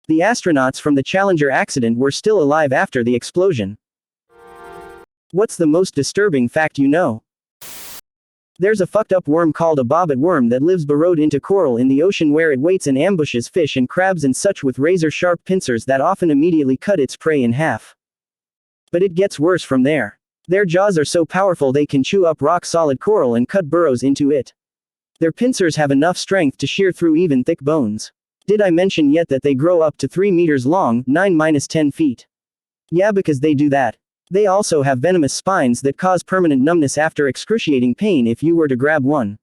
The astronauts from the Challenger accident were still alive after the explosion. What's the most disturbing fact you know? There's a fucked up worm called a bobbit worm that lives burrowed into coral in the ocean, where it waits and ambushes fish and crabs and such with razor-sharp pincers that often immediately cut its prey in half. But it gets worse from there. Their jaws are so powerful they can chew up rock-solid coral and cut burrows into it. Their pincers have enough strength to shear through even thick bones. Did I mention yet that they grow up to 3 meters long, 9-10 feet? Yeah, because they do that. They also have venomous spines that cause permanent numbness after excruciating pain if you were to grab one.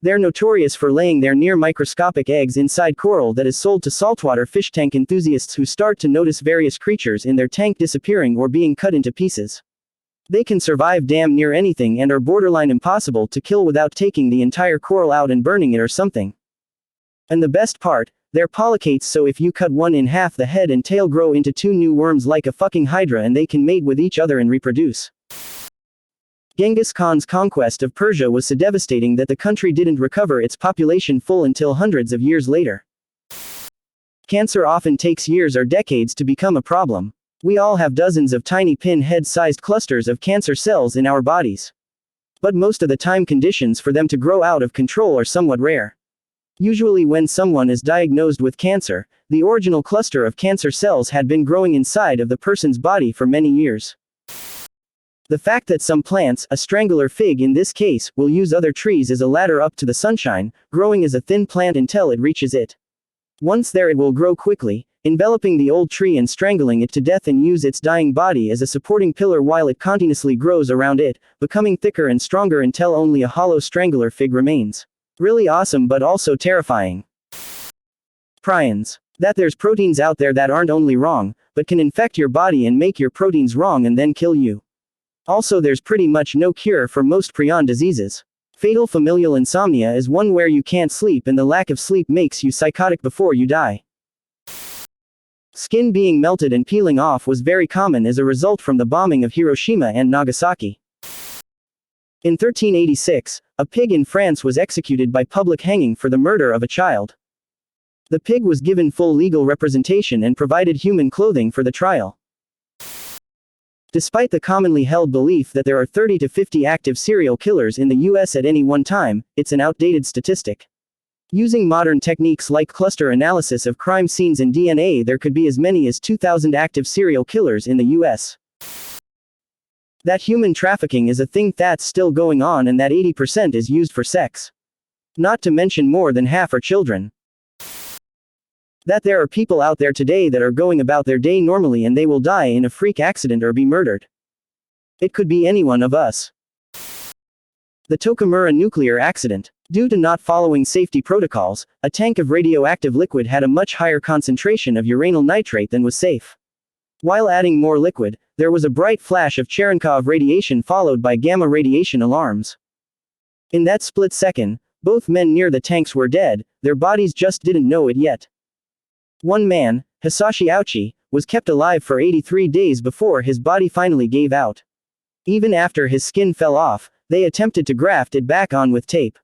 They're notorious for laying their near-microscopic eggs inside coral that is sold to saltwater fish tank enthusiasts who start to notice various creatures in their tank disappearing or being cut into pieces. They can survive damn near anything and are borderline impossible to kill without taking the entire coral out and burning it or something. And the best part, they're polychaetes, so if you cut one in half, the head and tail grow into 2 new worms like a fucking hydra, and they can mate with each other and reproduce. Genghis Khan's conquest of Persia was so devastating that the country didn't recover its population full until hundreds of years later. Cancer often takes years or decades to become a problem. We all have dozens of tiny pinhead-sized clusters of cancer cells in our bodies. But most of the time conditions for them to grow out of control are somewhat rare. Usually when someone is diagnosed with cancer, the original cluster of cancer cells had been growing inside of the person's body for many years. The fact that some plants, a strangler fig in this case, will use other trees as a ladder up to the sunshine, growing as a thin plant until it reaches it. Once there, it will grow quickly, enveloping the old tree and strangling it to death, and use its dying body as a supporting pillar while it continuously grows around it, becoming thicker and stronger until only a hollow strangler fig remains. Really awesome, but also terrifying. Prions. That there's proteins out there that aren't only wrong, but can infect your body and make your proteins wrong and then kill you. Also, there's pretty much no cure for most prion diseases. Fatal familial insomnia is one where you can't sleep and the lack of sleep makes you psychotic before you die. Skin being melted and peeling off was very common as a result from the bombing of Hiroshima and Nagasaki. In 1386, a pig in France was executed by public hanging for the murder of a child. The pig was given full legal representation and provided human clothing for the trial. Despite the commonly held belief that there are 30 to 50 active serial killers in the US at any one time, it's an outdated statistic. Using modern techniques like cluster analysis of crime scenes and DNA, there could be as many as 2,000 active serial killers in the US. That human trafficking is a thing that's still going on, and that 80% is used for sex. Not to mention more than half are children. That there are people out there today that are going about their day normally and they will die in a freak accident or be murdered. It could be any one of us. The Tokamura nuclear accident. Due to not following safety protocols, a tank of radioactive liquid had a much higher concentration of uranyl nitrate than was safe. While adding more liquid, there was a bright flash of Cherenkov radiation followed by gamma radiation alarms. In that split second, both men near the tanks were dead, their bodies just didn't know it yet. One man, Hisashi Ouchi, was kept alive for 83 days before his body finally gave out. Even after his skin fell off, they attempted to graft it back on with tape.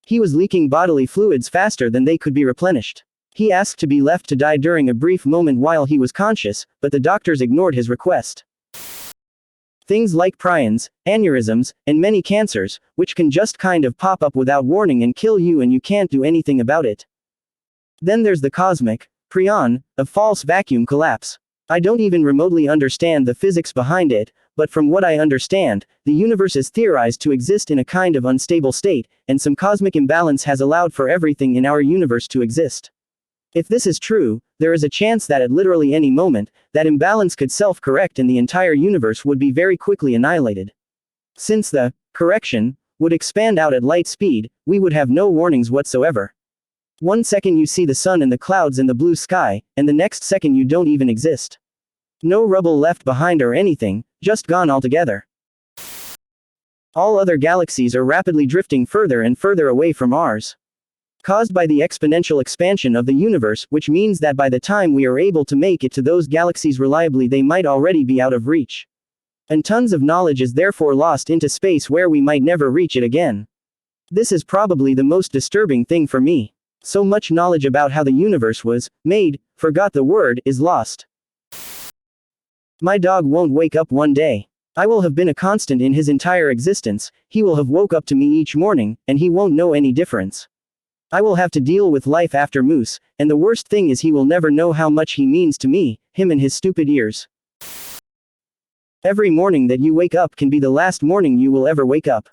He was leaking bodily fluids faster than they could be replenished. He asked to be left to die during a brief moment while he was conscious, but the doctors ignored his request. Things like prions, aneurysms, and many cancers, which can just kind of pop up without warning and kill you and you can't do anything about it. Then there's the cosmic prion of false vacuum collapse. I don't even remotely understand the physics behind it, but from what I understand, the universe is theorized to exist in a kind of unstable state, and some cosmic imbalance has allowed for everything in our universe to exist. If this is true, there is a chance that at literally any moment, that imbalance could self-correct and the entire universe would be very quickly annihilated. Since the correction would expand out at light speed, we would have no warnings whatsoever. 1 second you see the sun and the clouds and the blue sky, and the next second you don't even exist. No rubble left behind or anything, just gone altogether. All other galaxies are rapidly drifting further and further away from ours. Caused by the exponential expansion of the universe, which means that by the time we are able to make it to those galaxies reliably, they might already be out of reach. And tons of knowledge is therefore lost into space where we might never reach it again. This is probably the most disturbing thing for me. So much knowledge about how the universe was made, forgot the word, is lost. My dog won't wake up one day. I will have been a constant in his entire existence, he will have woke up to me each morning, and he won't know any difference. I will have to deal with life after Moose, and the worst thing is he will never know how much he means to me, him and his stupid ears. Every morning that you wake up can be the last morning you will ever wake up.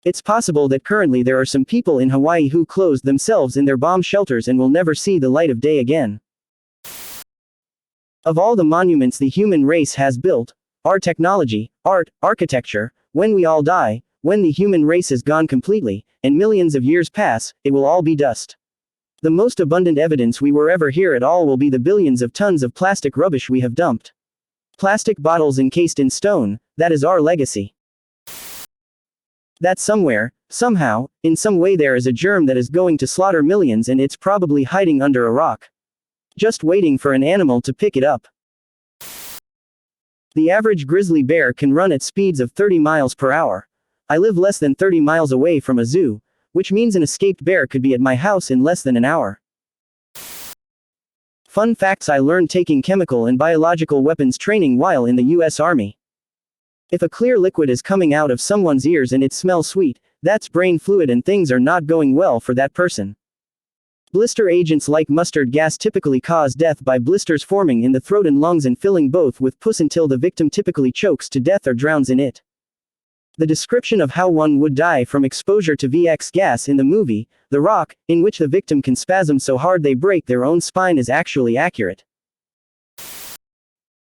It's possible that currently there are some people in Hawaii who closed themselves in their bomb shelters and will never see the light of day again. Of all the monuments the human race has built, our technology, art, architecture, when we all die, when the human race is gone completely, and millions of years pass, it will all be dust. The most abundant evidence we were ever here at all will be the billions of tons of plastic rubbish we have dumped. Plastic bottles encased in stone, that is our legacy. That somewhere, somehow, in some way there is a germ that is going to slaughter millions and it's probably hiding under a rock. Just waiting for an animal to pick it up. The average grizzly bear can run at speeds of 30 miles per hour. I live less than 30 miles away from a zoo, which means an escaped bear could be at my house in less than an hour. Fun facts I learned taking chemical and biological weapons training while in the US Army. If a clear liquid is coming out of someone's ears and it smells sweet, that's brain fluid and things are not going well for that person. Blister agents like mustard gas typically cause death by blisters forming in the throat and lungs and filling both with pus until the victim typically chokes to death or drowns in it. The description of how one would die from exposure to VX gas in the movie, The Rock, in which the victim can spasm so hard they break their own spine is actually accurate.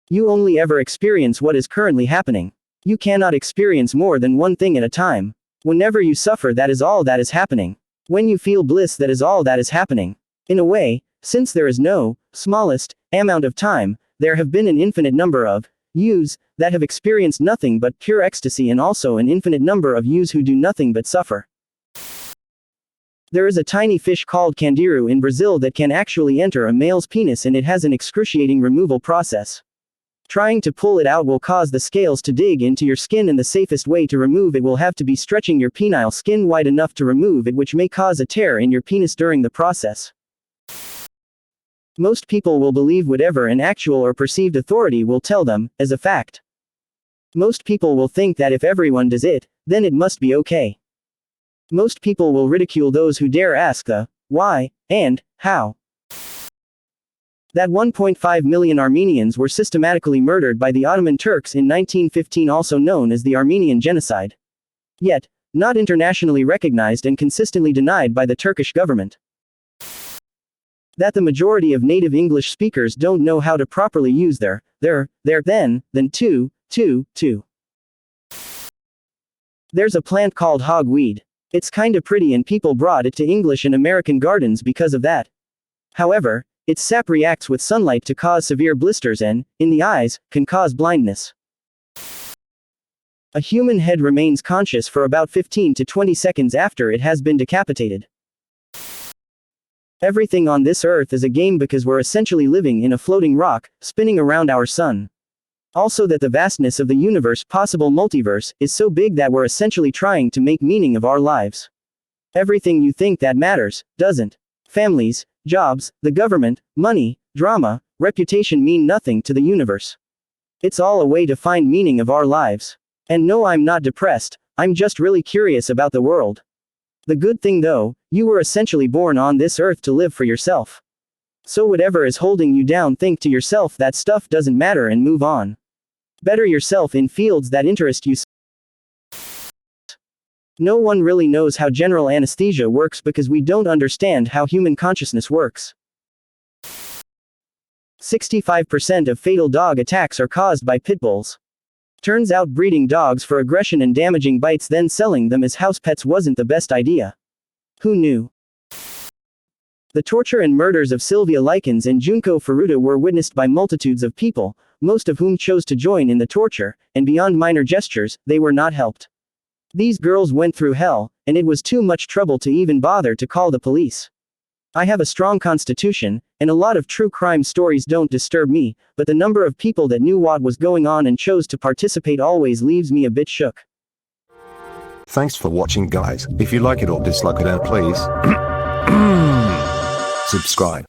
You only ever experience what is currently happening. You cannot experience more than one thing at a time. Whenever you suffer, that is all that is happening. When you feel bliss, that is all that is happening. In a way, since there is no smallest amount of time, there have been an infinite number of yous that have experienced nothing but pure ecstasy and also an infinite number of yous who do nothing but suffer. There is a tiny fish called candiru in Brazil that can actually enter a male's penis and it has an excruciating removal process. Trying to pull it out will cause the scales to dig into your skin and the safest way to remove it will have to be stretching your penile skin wide enough to remove it, which may cause a tear in your penis during the process. Most people will believe whatever an actual or perceived authority will tell them, as a fact. Most people will think that if everyone does it, then it must be okay. Most people will ridicule those who dare ask the why and how. That 1.5 million Armenians were systematically murdered by the Ottoman Turks in 1915, also known as the Armenian Genocide. Yet, not internationally recognized and consistently denied by the Turkish government. That the majority of native English speakers don't know how to properly use their, then, to. There's a plant called hogweed. It's kinda pretty and people brought it to English and American gardens because of that. However, its sap reacts with sunlight to cause severe blisters and, in the eyes, can cause blindness. A human head remains conscious for about 15 to 20 seconds after it has been decapitated. Everything on this earth is a game because we're essentially living in a floating rock, spinning around our sun. Also that the vastness of the universe, possible multiverse, is so big that we're essentially trying to make meaning of our lives. Everything you think that matters, doesn't. Families, jobs, the government, money, drama, reputation mean nothing to the universe. It's all a way to find meaning of our lives. And no, I'm not depressed, I'm just really curious about the world. The good thing though, you were essentially born on this earth to live for yourself. So whatever is holding you down, think to yourself that stuff doesn't matter and move on. Better yourself in fields that interest you. No one really knows how general anesthesia works because we don't understand how human consciousness works. 65% of fatal dog attacks are caused by pit bulls. Turns out breeding dogs for aggression and damaging bites, then selling them as house pets wasn't the best idea. Who knew? The torture and murders of Sylvia Likens and Junko Furuta were witnessed by multitudes of people, most of whom chose to join in the torture, and beyond minor gestures, they were not helped. These girls went through hell, and it was too much trouble to even bother to call the police. I have a strong constitution, and a lot of true crime stories don't disturb me, but the number of people that knew what was going on and chose to participate always leaves me a bit shook. Thanks for watching, guys. If you like it or dislike it, and please subscribe.